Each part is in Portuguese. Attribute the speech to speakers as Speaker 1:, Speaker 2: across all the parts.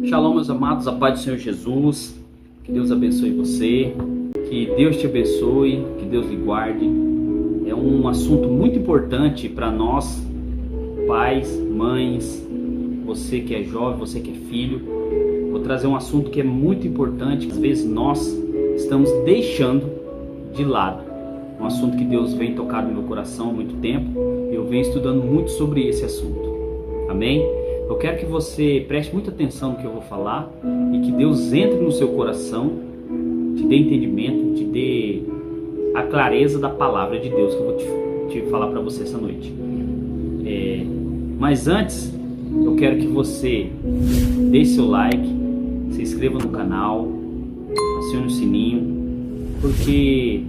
Speaker 1: Shalom, meus amados, a paz do Senhor Jesus, que Deus abençoe você, que Deus te abençoe, que Deus lhe guarde. É um assunto muito importante para nós, pais, mães, você que é jovem, você que é filho. Vou trazer um assunto que é muito importante, que às vezes nós estamos deixando de lado. Um assunto que Deus vem tocado no meu coração há muito tempo, e eu venho estudando muito sobre esse assunto. Amém? Eu quero que você preste muita atenção no que eu vou falar e que Deus entre no seu coração, te dê entendimento, te dê a clareza da palavra de Deus que eu vou te falar para você essa noite. Mas antes, eu quero que você deixe seu like, se inscreva no canal, acione o sininho, porque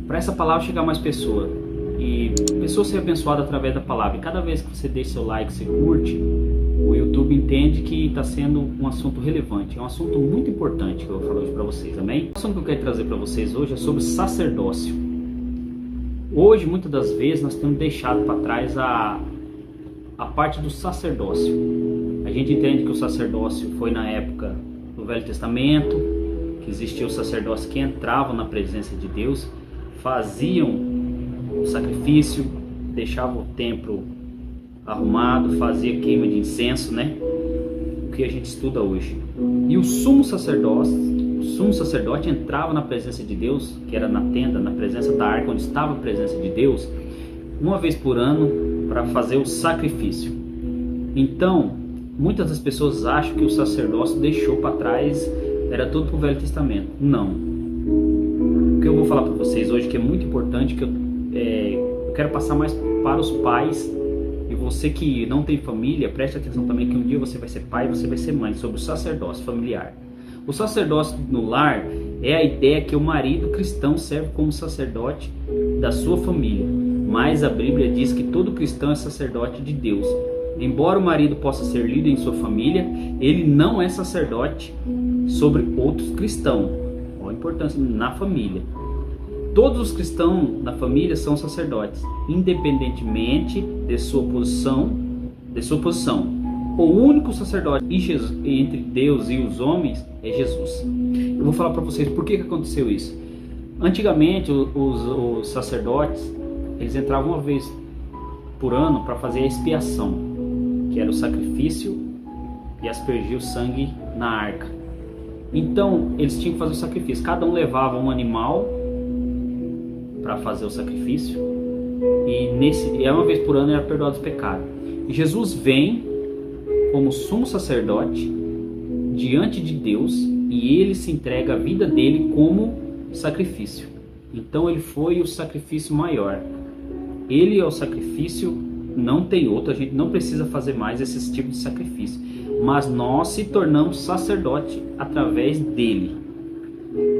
Speaker 1: para essa palavra chegar a mais pessoas e pessoas serem abençoadas através da palavra. E cada vez que você deixa seu like, você curte, o YouTube entende que está sendo um assunto relevante, é um assunto muito importante que eu vou falar hoje para vocês, amém? O assunto que eu quero trazer para vocês hoje é sobre sacerdócio. Hoje, muitas das vezes, nós temos deixado para trás a parte do sacerdócio. A gente entende que o sacerdócio foi na época do Velho Testamento, que existia o sacerdócio que entravam na presença de Deus, faziam o sacrifício, deixavam o templo arrumado, fazia queima de incenso, né? O que a gente estuda hoje. E o sumo sacerdote entrava na presença de Deus, que era na tenda, na presença da arca, onde estava a presença de Deus, uma vez por ano, para fazer o sacrifício. Então, muitas das pessoas acham que o sacerdócio deixou para trás, era tudo para o Velho Testamento. Não. O que eu vou falar para vocês hoje, que é muito importante, que eu quero passar mais para os pais. E você que não tem família, preste atenção também que um dia você vai ser pai, você vai ser mãe, sobre o sacerdócio familiar. O sacerdócio no lar é a ideia que o marido cristão serve como sacerdote da sua família. Mas a Bíblia diz que todo cristão é sacerdote de Deus. Embora o marido possa ser líder em sua família, ele não é sacerdote sobre outros cristãos. Olha a importância na família. Todos os cristãos da família são sacerdotes, independentemente de sua posição. O único sacerdote entre Deus e os homens é Jesus. Eu vou falar para vocês por que aconteceu isso. Antigamente, os sacerdotes, eles entravam uma vez por ano para fazer a expiação, que era o sacrifício e aspergir o sangue na arca. Então, eles tinham que fazer o sacrifício. Cada um levava um animal para fazer o sacrifício, e uma vez por ano era perdoado os pecados. E Jesus vem como sumo sacerdote diante de Deus, e ele se entrega a vida dele como sacrifício. Então ele foi o sacrifício maior. Ele é o sacrifício, não tem outro. A gente não precisa fazer mais esse tipo de sacrifício, mas nós se tornamos sacerdote através dele.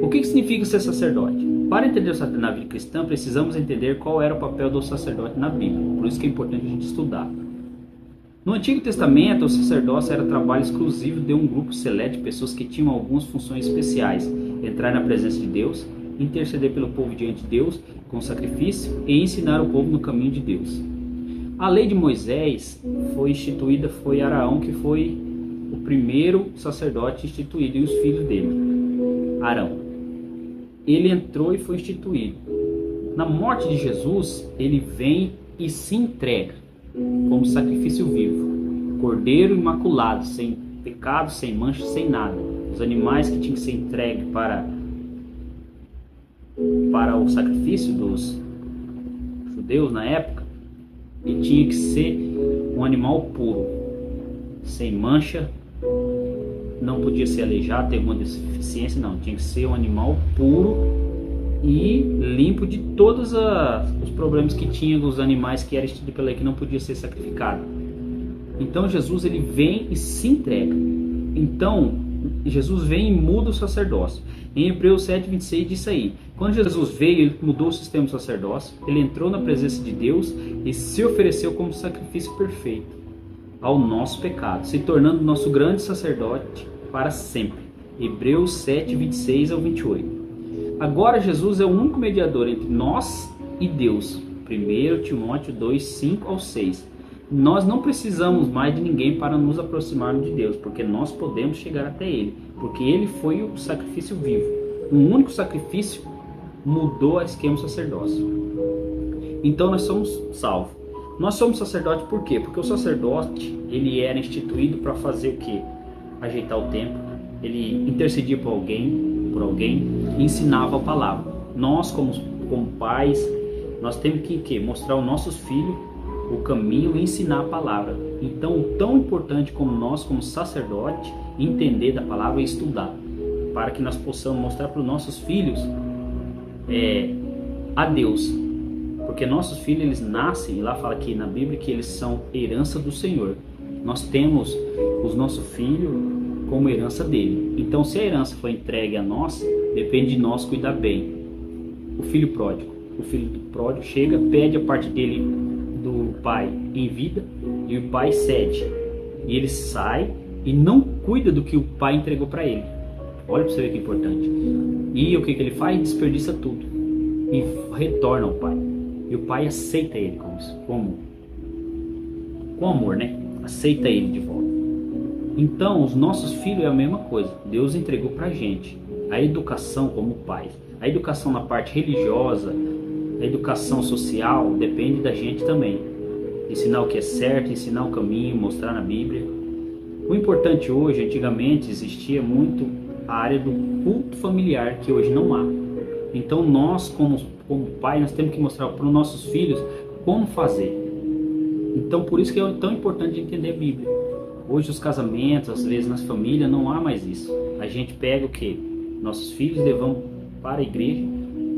Speaker 1: O que significa ser sacerdote? Para entender o sacerdote na vida cristã, precisamos entender qual era o papel do sacerdote na Bíblia. Por isso que é importante a gente estudar. No Antigo Testamento, o sacerdócio era trabalho exclusivo de um grupo seleto de pessoas que tinham algumas funções especiais: entrar na presença de Deus, interceder pelo povo diante de Deus com sacrifício e ensinar o povo no caminho de Deus. A lei de Moisés foi instituída, foi Araão que foi o primeiro sacerdote instituído, e os filhos dele, Arão. Ele entrou e foi instituído. Na morte de Jesus, ele vem e se entrega como sacrifício vivo, cordeiro imaculado, sem pecado, sem mancha, sem nada. Os animais que tinham que ser entregues para o sacrifício dos judeus na época, ele tinha que ser um animal puro, sem mancha, não podia ser aleijado, ter alguma deficiência, não. Tinha que ser um animal puro e limpo de todos os problemas que tinha dos animais que era instituído pela lei, que não podia ser sacrificado. Então Jesus, ele vem e se entrega. Então Jesus vem e muda o sacerdócio. Em Hebreus 7:26 diz aí: quando Jesus veio, ele mudou o sistema do sacerdócio, ele entrou na presença de Deus e se ofereceu como sacrifício perfeito ao nosso pecado, se tornando nosso grande sacerdote para sempre. Hebreus 7:26 ao 28. Agora Jesus é o único mediador entre nós e Deus. 1 Timóteo 2:5 ao 6. nós não precisamos mais de ninguém para nos aproximarmos de Deus, porque nós podemos chegar até Ele, porque Ele foi o sacrifício vivo. Um único sacrifício mudou o esquema do sacerdócio. Então nós somos salvos. Nós somos sacerdote por quê? Porque o sacerdote, ele era instituído para fazer o quê? Ajeitar o templo, ele intercedia por alguém e ensinava a palavra. Nós, como pais, nós temos que mostrar aos nossos filhos o caminho e ensinar a palavra. Então, tão importante como nós, como sacerdote, entender da palavra e estudar, para que nós possamos mostrar para os nossos filhos a Deus. Porque nossos filhos, eles nascem, e lá fala aqui na Bíblia que eles são herança do Senhor. Nós temos os nossos filhos como herança dele. Então, se a herança foi entregue a nós, depende de nós cuidar bem. O filho pródigo chega, pede a parte dele do pai em vida, e o pai cede. E ele sai e não cuida do que o pai entregou para ele. Olha para você ver que importante. E o que ele faz? Desperdiça tudo e retorna ao pai. E o pai aceita ele com amor, né? Aceita ele de volta. Então, os nossos filhos é a mesma coisa. Deus entregou pra gente a educação como pais. A educação na parte religiosa, a educação social, depende da gente também. Ensinar o que é certo, ensinar o caminho, mostrar na Bíblia. O importante hoje, antigamente existia muito a área do culto familiar, que hoje não há. Então nós, como pai, nós temos que mostrar para os nossos filhos como fazer. Então por isso que é tão importante entender a Bíblia. Hoje os casamentos, às vezes nas famílias, não há mais isso. A gente pega o quê? Nossos filhos levamos para a igreja,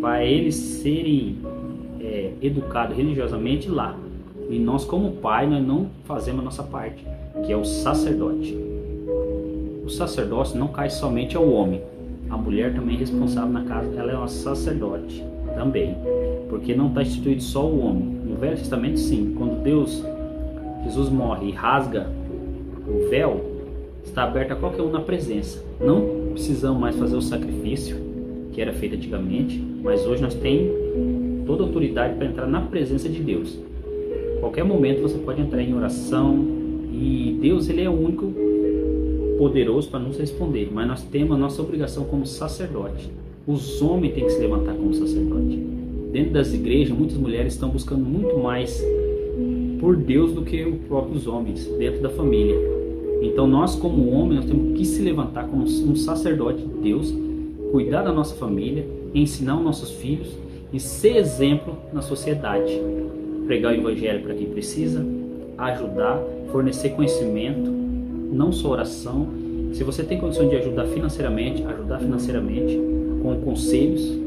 Speaker 1: para eles serem educados religiosamente lá. E nós, como pai, nós não fazemos a nossa parte, que é o sacerdote. O sacerdócio não cai somente ao homem. A mulher também é responsável na casa, ela é uma sacerdote também. Porque não está instituído só o homem. No Velho Testamento, sim. Quando Jesus morre e rasga o véu, está aberto a qualquer um na presença. Não precisamos mais fazer o sacrifício que era feito antigamente, mas hoje nós temos toda a autoridade para entrar na presença de Deus. Qualquer momento você pode entrar em oração, e Deus, ele é o único poderoso para nos responder, mas nós temos a nossa obrigação como sacerdote. Os homens têm que se levantar como sacerdote. Dentro das igrejas, muitas mulheres estão buscando muito mais por Deus do que os próprios homens dentro da família. Então nós, como homens, nós temos que se levantar como um sacerdote de Deus, cuidar da nossa família, ensinar os nossos filhos e ser exemplo na sociedade. Pregar o evangelho para quem precisa, ajudar, fornecer conhecimento, não só oração. Se você tem condição de ajudar financeiramente com conselhos,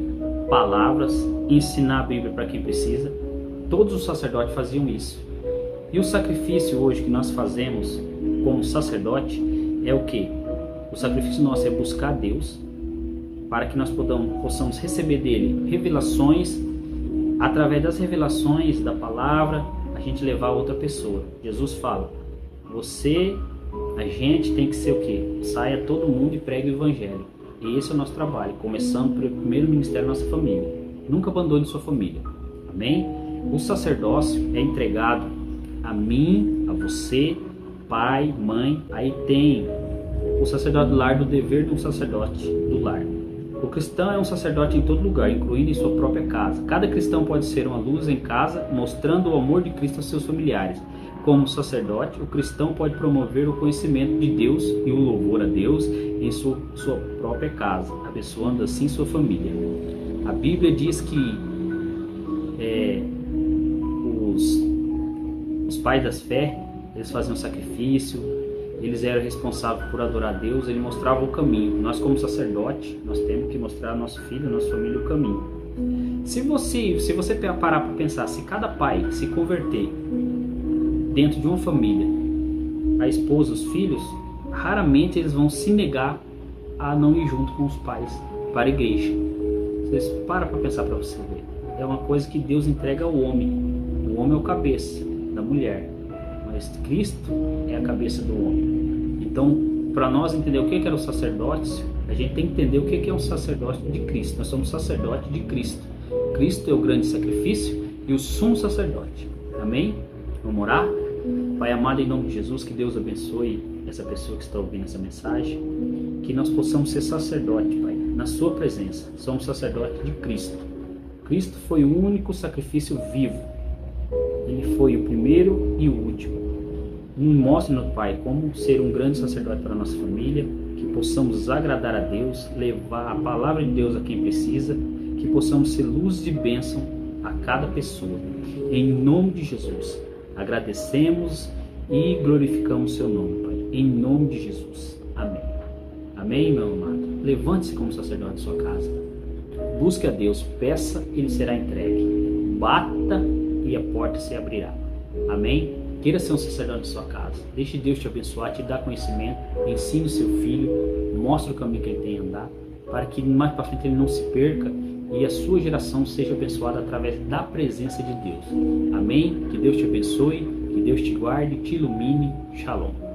Speaker 1: palavras, ensinar a Bíblia para quem precisa. Todos os sacerdotes faziam isso. E o sacrifício hoje que nós fazemos como sacerdote é o quê? O sacrifício nosso é buscar Deus, para que nós possamos receber dele revelações. Através das revelações da palavra, a gente levar a outra pessoa. Jesus fala, a gente tem que ser o quê? Saia todo mundo e pregue o evangelho. E esse é o nosso trabalho, começando pelo primeiro ministério da nossa família. Nunca abandone sua família. Amém? O sacerdócio é entregado a mim, a você, pai, mãe. Aí tem o sacerdote do lar, do dever de um sacerdote do lar. O cristão é um sacerdote em todo lugar, incluindo em sua própria casa. Cada cristão pode ser uma luz em casa, mostrando o amor de Cristo aos seus familiares. Como sacerdote, o cristão pode promover o conhecimento de Deus e o louvor a Deus em sua própria casa, abençoando assim sua família. A Bíblia diz que os pais das fé, eles faziam sacrifício, eles eram responsáveis por adorar a Deus, eles mostravam o caminho. Nós, como sacerdote, nós temos que mostrar ao nosso filho, à nossa família, o caminho. Se você parar para pensar, se cada pai se converter dentro de uma família, a esposa, os filhos, raramente eles vão se negar a não ir junto com os pais para a igreja. Vocês param para pensar para você ver. É uma coisa que Deus entrega ao homem. O homem é o cabeça da mulher, mas Cristo é a cabeça do homem. Então, para nós entender o que era o sacerdócio, a gente tem que entender o que é um sacerdócio de Cristo. Nós somos sacerdotes de Cristo. Cristo é o grande sacrifício e o sumo sacerdote. Amém? Vamos orar? Pai amado, em nome de Jesus, que Deus abençoe essa pessoa que está ouvindo essa mensagem, que nós possamos ser sacerdote, Pai, na sua presença. Somos sacerdote de Cristo. Cristo foi o único sacrifício vivo. Ele foi o primeiro e o último. Mostre-nos, Pai, como ser um grande sacerdote para a nossa família, que possamos agradar a Deus, levar a palavra de Deus a quem precisa, que possamos ser luz de bênção a cada pessoa. Em nome de Jesus, agradecemos e glorificamos o seu nome, Pai. Em nome de Jesus. Amém. Amém, meu amado. Levante-se como sacerdote de sua casa. Busque a Deus, peça, ele será entregue. Bata e a porta se abrirá. Amém? Queira ser um sacerdote de sua casa. Deixe Deus te abençoar, te dar conhecimento. Ensine o seu filho. Mostre o caminho que ele tem a andar. Para que mais para frente ele não se perca e a sua geração seja abençoada através da presença de Deus. Amém? Que Deus te abençoe, que Deus te guarde, te ilumine. Shalom.